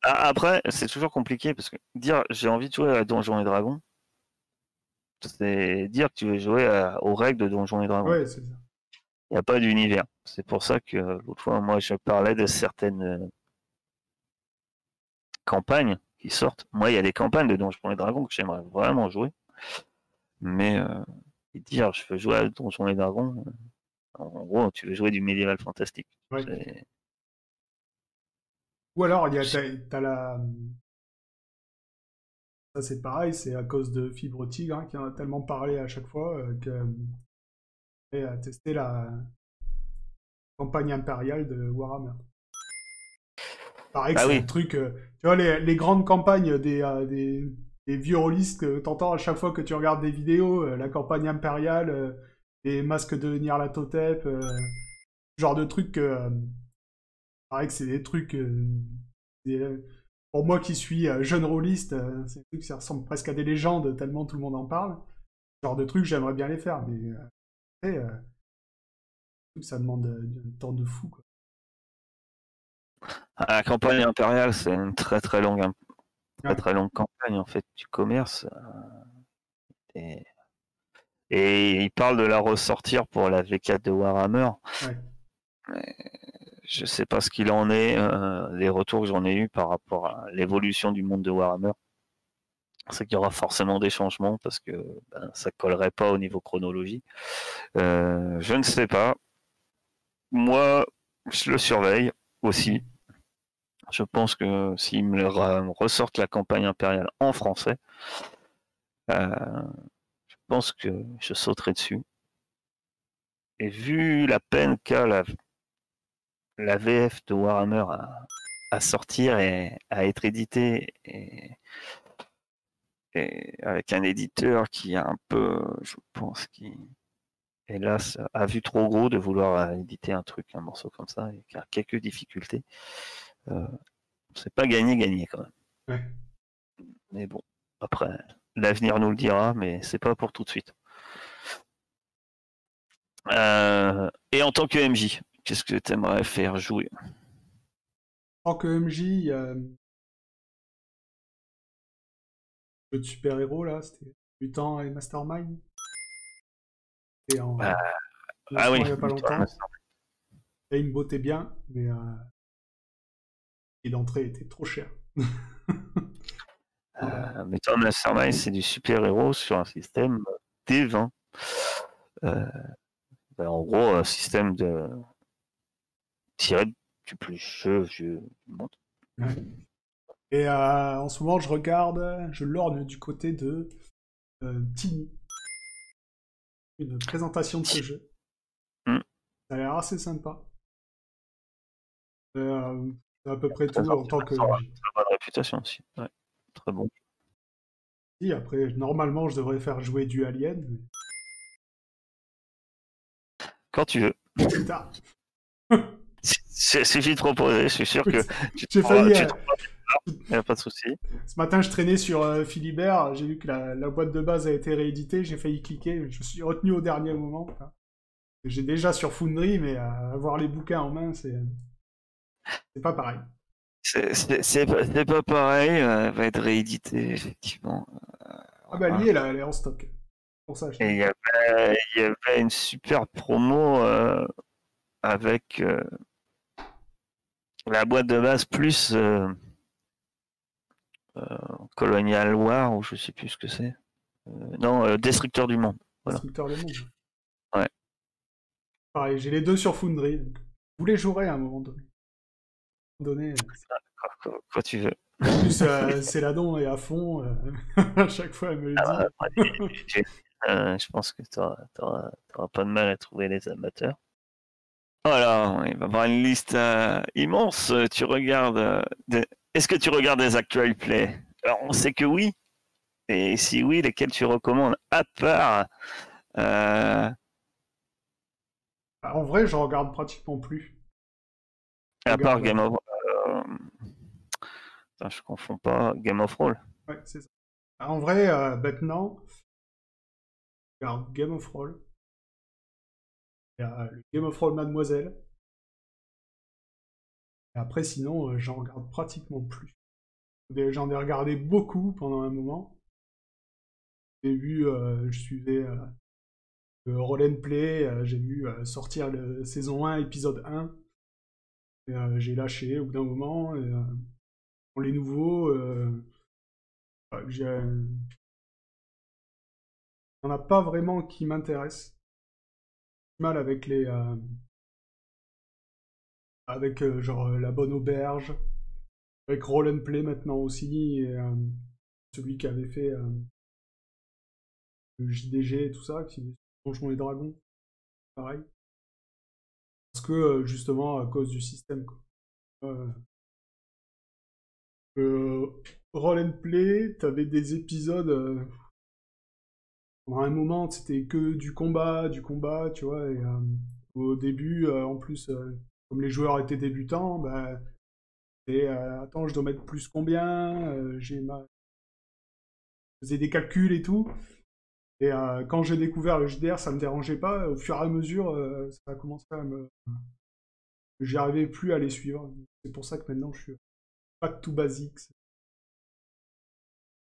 Ah, après, c'est toujours compliqué parce que dire j'ai envie de jouer à Donjons et Dragons, c'est dire que tu veux jouer aux règles de Donjons et Dragons. Ouais, c'est ça. Il n'y a pas d'univers. C'est pour ça que l'autre fois, moi, je parlais de certaines campagnes qui sortent. Moi, il y a des campagnes de Donjons et Dragons que j'aimerais vraiment jouer. Mais dire je veux jouer à Donjons et Dragons, en gros, tu veux jouer du médiéval fantastique. Ouais. C'est- Ou alors, t'as la Ça, c'est pareil, c'est à cause de Fibre Tigre, hein, qui en a tellement parlé à chaque fois que et a testé la campagne impériale de Warhammer. Pareil que Ah c'est un oui, truc, tu vois, les grandes campagnes des vieux rôlistes que t'entends à chaque fois que tu regardes des vidéos, la campagne impériale, les masques de Nyarlathotep, ce genre de trucs, pareil que c'est des trucs, pour moi qui suis jeune rôliste, c'est des trucs, ça ressemble presque à des légendes tellement tout le monde en parle. Ce genre de trucs, j'aimerais bien les faire, mais après, ça demande un temps de fou, quoi. la campagne impériale, c'est une très Ouais, très longue campagne en fait du commerce. Et, et il parle de la ressortir pour la V4 de Warhammer. ouais. Je sais pas ce qu'il en est, les retours que j'en ai eu par rapport à l'évolution du monde de Warhammer. C'est qu'il y aura forcément des changements parce que ça collerait pas au niveau chronologie. Je ne sais pas. Moi, je le surveille aussi. Je pense que s'ils me ressortent la campagne impériale en français, je pense que je sauterai dessus. Et vu la peine qu'a la VF de Warhammer à sortir et à être édité et avec un éditeur qui a un peu, je pense, qui hélas a vu trop gros de vouloir éditer un morceau comme ça et qui a quelques difficultés. Euh, c'est pas gagné quand même. Ouais. Mais bon, après, l'avenir nous le dira, mais c'est pas pour tout de suite. Et en tant que MJ, qu'est-ce que tu aimerais faire jouer? En tant que MJ, jeu de super-héros, là, c'était Mutant et Mastermind. Et en Ah, ah lancement oui, il y a pas longtemps. Et il me bottait bien, mais et l'entrée était trop chère. Voilà. mais Tom Mastermind, c'est du super-héros sur un système D20. Euh, en gros, un système de tiré du plus vieux du monde. Ouais. Et en ce moment, je lorgne du côté de Tiny, une présentation de ce jeu. Hmm. Ça a l'air assez sympa. C'est à peu près tout en Présente tant que une MJ. bonne réputation aussi. Ouais, très bon. Si, après, normalement, je devrais faire jouer du Alien, mais Quand tu veux. plus tard. Il suffit de proposer, je suis sûr que J'ai failli. tu trouveras, il n'y a pas de souci. Ce matin, je traînais sur Philibert, j'ai vu que la boîte de base a été rééditée, j'ai failli cliquer, mais je me suis retenu au dernier moment. Enfin, j'ai déjà sur Foundry, mais avoir les bouquins en main, c'est pas pareil. C'est pas pareil, va être réédité, effectivement. Ah bah Voilà. lié, là, elle est en stock. Pour ça, Et acheter. il y avait une super promo avec la boîte de base plus Colonial War, ou je sais plus ce que c'est. Non, Destructeur du Monde. Voilà. Destructeur de monde. Ouais. Pareil, j'ai les deux sur Foundry. Donc, vous les jouerez à un moment donné. Quoi tu veux. En plus, Céladon est à fond. À chaque fois, elle me le dit. Je pense que tu n'auras pas de mal à trouver les amateurs. Voilà, il va y avoir une liste immense. Tu regardes. Est-ce que tu regardes des actual play? Alors, on sait que oui. Et si oui, lesquels tu recommandes à part En vrai, je regarde pratiquement plus. Je à part regarde. Game of. Euh, Attends, je confonds pas. Game of Roll. Ouais, c'est ça. En vrai, maintenant, je regarde Game of Roll. Il y a le Game of Roll Mademoiselle. Et après, sinon, j'en regarde pratiquement plus. J'en ai regardé beaucoup pendant un moment. Au début, je suivais le Roll and Play. J'ai vu sortir le saison 1, épisode 1. Et, j'ai lâché au bout d'un moment. Et, pour les nouveaux, il n'y en a pas vraiment qui m'intéressent. J'ai mal avec genre La Bonne Auberge, avec Roll and Play maintenant aussi. Et, celui qui avait fait le JDG et tout ça, qui est Donjons et Dragons, pareil. Parce que justement à cause du système, quoi. Roll and Play, t'avais des épisodes. Pendant un moment, c'était que du combat, tu vois. Et au début, en plus, comme les joueurs étaient débutants, bah, et attends, je dois mettre plus combien Je faisais des calculs et tout. Et quand j'ai découvert le JDR, ça me dérangeait pas. Au fur et à mesure, ça a commencé à me. J'y arrivais plus à les suivre. C'est pour ça que maintenant, je suis back to basics.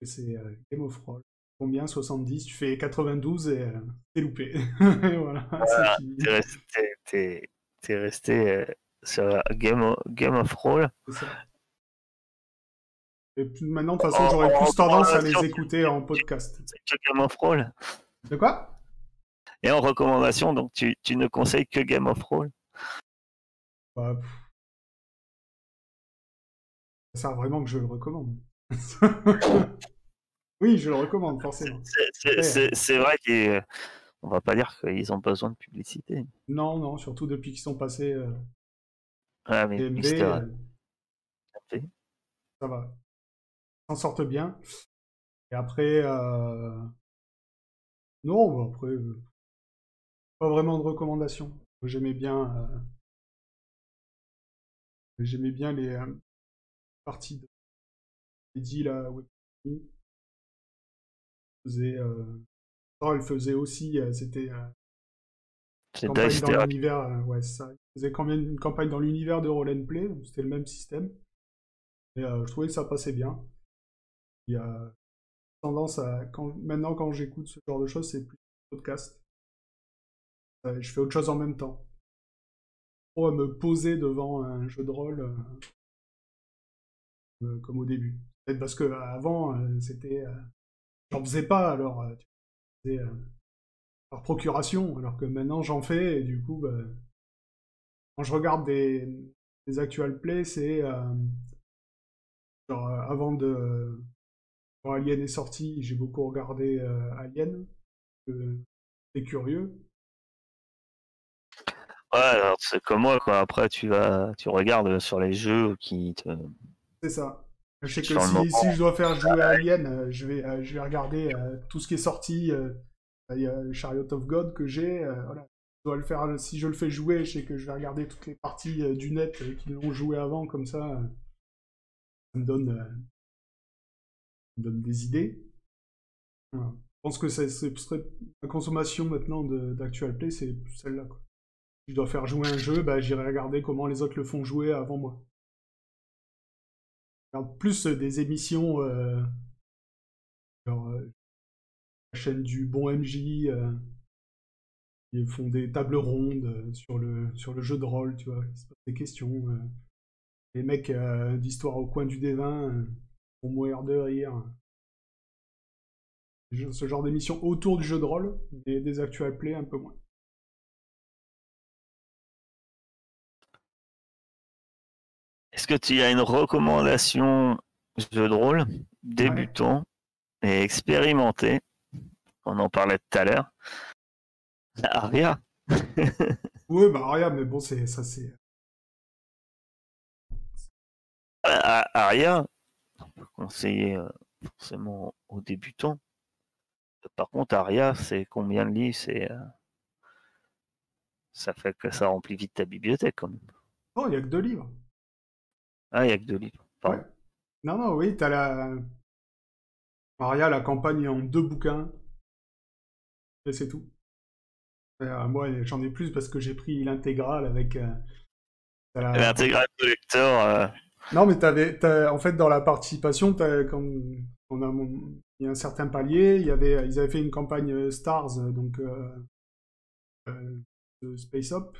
Et c'est Game of Roll. Combien 70, tu fais 92 et c'est loupé. Voilà, c'est Voilà, fini. t'es resté sur Game of Roll. C'est ça. Et maintenant, de toute façon, En, j'aurais en plus tendance à recommandation, les écouter en podcast. c'est que Game of Roll. De quoi? Et en recommandation, donc tu ne conseilles que Game of Roll. Bah, ça vraiment que je le recommande. Oui, je le recommande, forcément. Après, C'est vrai qu'on va pas dire qu'ils ont besoin de publicité. non, non, surtout depuis qu'ils sont passés Ah, mais DMV, Mister a fait. ça va. Ils s'en sortent bien. Et après, non, bah, après, pas vraiment de recommandations. J'aimais bien les parties de Eddie, là, ouais. Faisait, oh, elle faisait aussi, c'était C'est campagne Dice dans Therapy. l'univers, ouais, c'est ça. Il faisait quand même une campagne dans l'univers de Roll and Play, donc c'était le même système. Et je trouvais que ça passait bien. Il y a tendance à, maintenant quand j'écoute ce genre de choses, c'est plus podcast. Je fais autre chose en même temps. Pour me poser devant un jeu de rôle comme au début. Peut-être parce que avant, c'était, j'en faisais pas, alors tu faisais par procuration, alors que maintenant j'en fais, et du coup, bah, quand je regarde des actual plays, c'est genre avant de quand Alien est sorti, j'ai beaucoup regardé Alien, c'est curieux. Ouais, alors c'est comme moi, quoi. Après, tu regardes sur les jeux qui te. C'est ça. Je sais que Sur le si moment. je dois faire jouer Alien, je vais regarder tout ce qui est sorti. Il y a Chariot of God que j'ai. Voilà. Je dois le faire, si je le fais jouer, je sais que je vais regarder toutes les parties du net qui l'ont joué avant, comme ça me donne des idées. Voilà. Je pense que la consommation maintenant d'Actual Play, c'est celle-là, quoi. Si je dois faire jouer un jeu, bah, j'irai regarder comment les autres le font jouer avant moi. En plus des émissions, genre la chaîne du bon MJ, ils font des tables rondes sur le jeu de rôle, tu vois, ils se posent des questions. Les mecs d'Histoire au coin du dévin vont mourir de rire. Ce genre d'émission autour du jeu de rôle, des actual play un peu moins. Est-ce que tu as une recommandation jeu de rôle Ouais. débutant et expérimenté? On en parlait tout à l'heure. Aria. Ouais, bah rien, mais bon, c'est ça, c'est. Aria, on peut conseiller forcément aux débutants. Par contre, Aria, c'est combien de livres? Ça fait que ça remplit vite ta bibliothèque quand même. Oh, il y a que 2 livres. Ah, il n'y a que 2 livres. Ouais. Pardon. Non, non, oui, t'as la. Maria, la campagne en 2 bouquins, et c'est tout. Moi, j'en ai plus parce que j'ai pris l'intégrale avec. L'intégral collector. Non, mais en fait, dans la participation, quand on a il y a un certain palier, ils avaient fait une campagne Stars, donc de Space Up.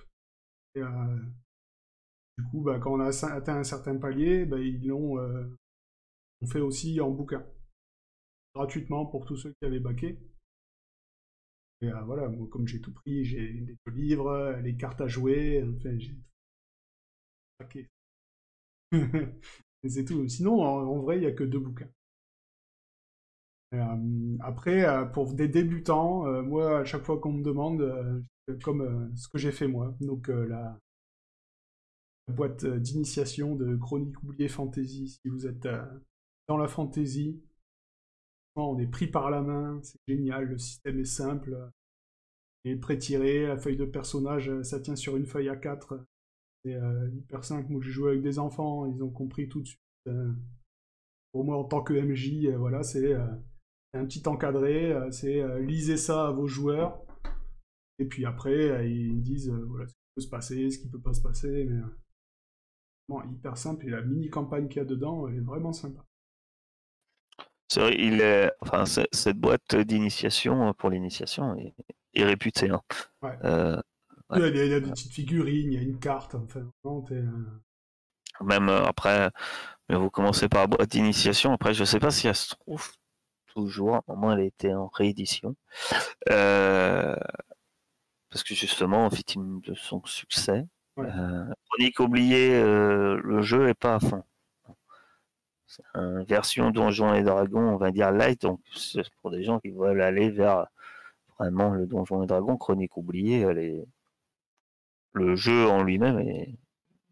Et du coup, bah, quand on a atteint un certain palier, bah, ils l'ont on fait aussi en bouquin, gratuitement pour tous ceux qui avaient baqué. Et voilà, moi, comme j'ai tout pris, j'ai les 2 livres, les cartes à jouer, enfin, j'ai tout baqué. Et c'est tout. Sinon, en vrai, il n'y a que 2 bouquins. Après, pour des débutants, moi, à chaque fois qu'on me demande, comme ce que j'ai fait moi, donc la boîte d'initiation de Chronique oubliée Fantasy, si vous êtes dans la fantasy, on est pris par la main, c'est génial, le système est simple, et pré-tiré, la feuille de personnage, ça tient sur une feuille A4, c'est hyper simple. Moi, j'ai joué avec des enfants, ils ont compris tout de suite. Pour moi, en tant que MJ, voilà, c'est un petit encadré, c'est lisez ça à vos joueurs, et puis après, ils disent voilà, ce qui peut se passer, ce qui peut pas se passer, mais bon, hyper simple, et la mini-campagne qu'il y a dedans, elle est vraiment sympa. C'est vrai, enfin, cette boîte d'initiation pour l'initiation est réputée. Hein. Ouais. Ouais. Il y a des petites figurines, il y a une carte, enfin, vraiment, Même après, mais vous commencez par la boîte d'initiation. Après, je sais pas si elle se trouve toujours. Au moins, elle a été en réédition. Parce que justement, victime de son succès, ouais. Chronique oubliée, le jeu est pas à fond. C'est une version Donjons et Dragons, on va dire light, donc c'est pour des gens qui veulent aller vers vraiment le Donjon et Dragons. Chronique oubliée, le jeu en lui-même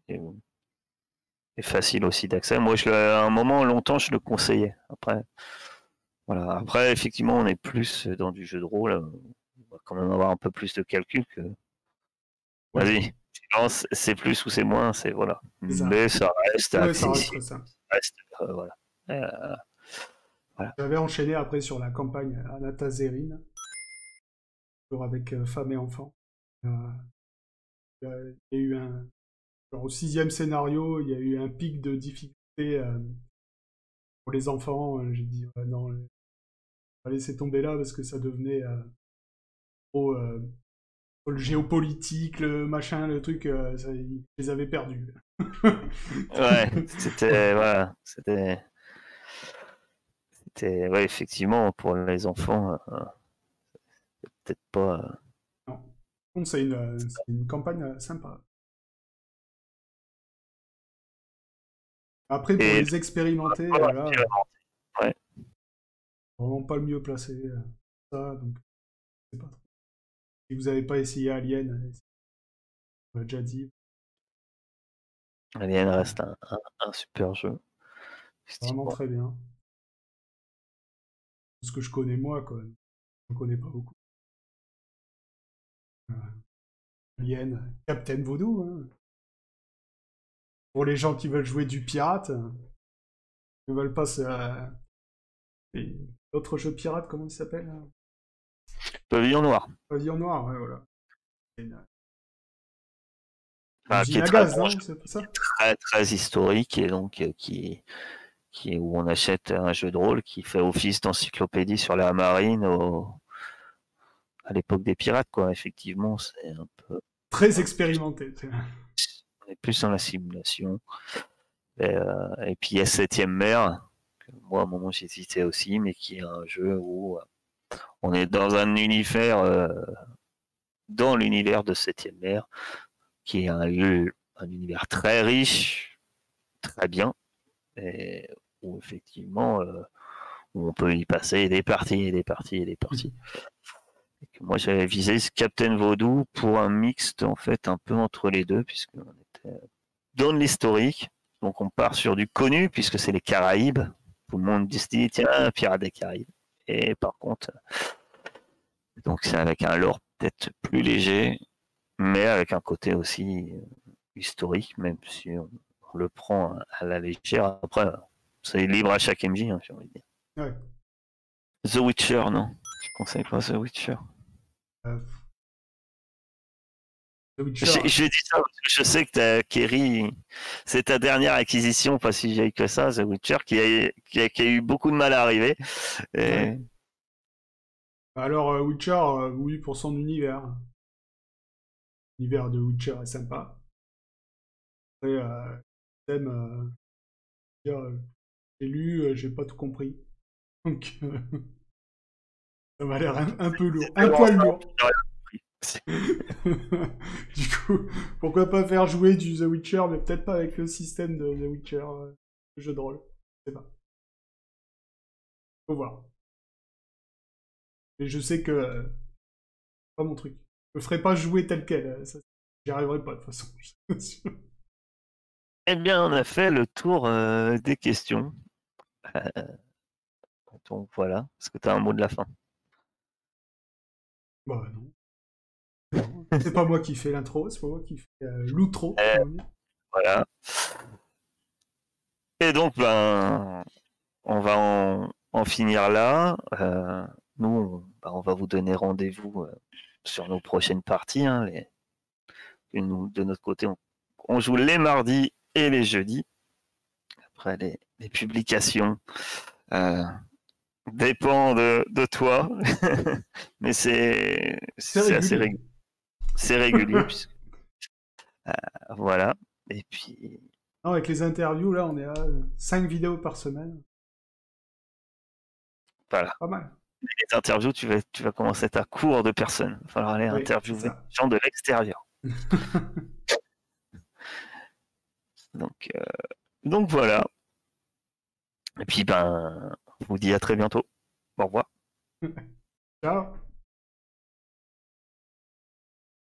est facile aussi d'accès. Moi, à un moment, longtemps, je le conseillais. Voilà. Après, effectivement, on est plus dans du jeu de rôle. On va quand même avoir un peu plus de calcul que. Ouais. Vas-y, c'est plus ou c'est moins, c'est voilà. Ça. Mais ça reste Ouais, ça reste accessible. très simple. Ça reste, voilà. Voilà. J'avais enchaîné après sur la campagne Anatazerine, toujours avec femmes et enfants. Euh, il y a eu genre au 6e scénario, il y a eu un pic de difficulté pour les enfants. J'ai dit non, on va laisser tomber là parce que ça devenait trop le géopolitique, le machin, le truc, je les avais perdus. Ouais, voilà, ouais, effectivement, pour les enfants, peut-être pas. Non. Par contre, c'est une campagne sympa. Après, pour Et les expérimenter, voilà, là, ouais. vraiment pas le mieux placé. Ça, donc, c'est pas trop. Si vous n'avez pas essayé Alien, on l'a déjà dit, Alien reste un super jeu. vraiment Effectivement. très bien. Ce que je connais moi, quoi. Je ne connais pas beaucoup. Euh, Alien, Captain Voodoo, hein. Pour les gens qui veulent jouer du pirate, ne veulent pas l'autre jeu pirate, comment il s'appelle? Pavillon Noir, Pavillon Noir, ouais, voilà. C'est une qui usine est à très gaz, bon, non? C'est pas ça? très très historique et donc où on achète un jeu de rôle qui fait office d'encyclopédie sur la marine à l'époque des pirates, quoi. Effectivement, c'est un peu. Très expérimenté. On est plus dans la simulation. Et puis il y a Septième Mer, que moi à un moment j'ai cité aussi, mais qui est un jeu où on est dans un univers, dans l'univers de Septième Mer, qui est un univers très riche, très bien, et où effectivement où on peut y passer des parties et des parties et des parties. Moi, j'avais visé ce Captain Vaudou pour un mixte, en fait, un peu entre les deux, puisqu'on était dans l'historique. Donc, on part sur du connu, puisque c'est les Caraïbes. Tout le monde se dit, tiens, Pirates des Caraïbes. Et par contre, donc c'est avec un lore peut-être plus léger, mais avec un côté aussi historique, même si on le prend à la légère. Après, c'est libre à chaque MJ, hein, j'ai envie de dire. Ouais. The Witcher, non? Je conseille pas The Witcher. Euh, The Witcher. Je dis ça parce que je sais que Kerry, c'est ta dernière acquisition, pas si vieille que ça, The Witcher, qui a eu beaucoup de mal à arriver. Et... Ouais. Alors, Witcher, oui, pour son univers. L'univers de Witcher est sympa. Après, thème, j'ai lu, j'ai pas tout compris. Donc, ça m'a l'air un peu lourd. Un poil lourd. Du coup, pourquoi pas faire jouer du The Witcher, mais peut-être pas avec le système de The Witcher, le jeu de rôle. Je sais pas. Faut voir. Et je sais que c'est pas mon truc. Je me ferai pas jouer tel quel. Ça, j'y arriverai pas de toute façon. Eh bien, on a fait le tour des questions. Donc voilà, est-ce que tu as un mot de la fin? Bah non. Non. C'est pas moi qui fais l'intro, c'est pas moi qui fais l'outro, Euh, comme on dit. voilà. Et donc, ben, on va en finir là. Nous, on va vous donner rendez-vous sur nos prochaines parties. Hein, nous, de notre côté, on joue les mardis et les jeudis. Après, les publications dépendent de toi, mais c'est C'est assez régulier. régulier. C'est régulier, puisque, voilà. Et puis, Non, avec les interviews, là, on est à 5 vidéos par semaine. voilà. Pas mal. Les interviews, tu vas commencer ta cour de personnes. Il va falloir aller Oui, c'est interviewer des ça. gens de l'extérieur. Donc, donc voilà. Et puis, ben, on vous dit à très bientôt. Au revoir. Ciao.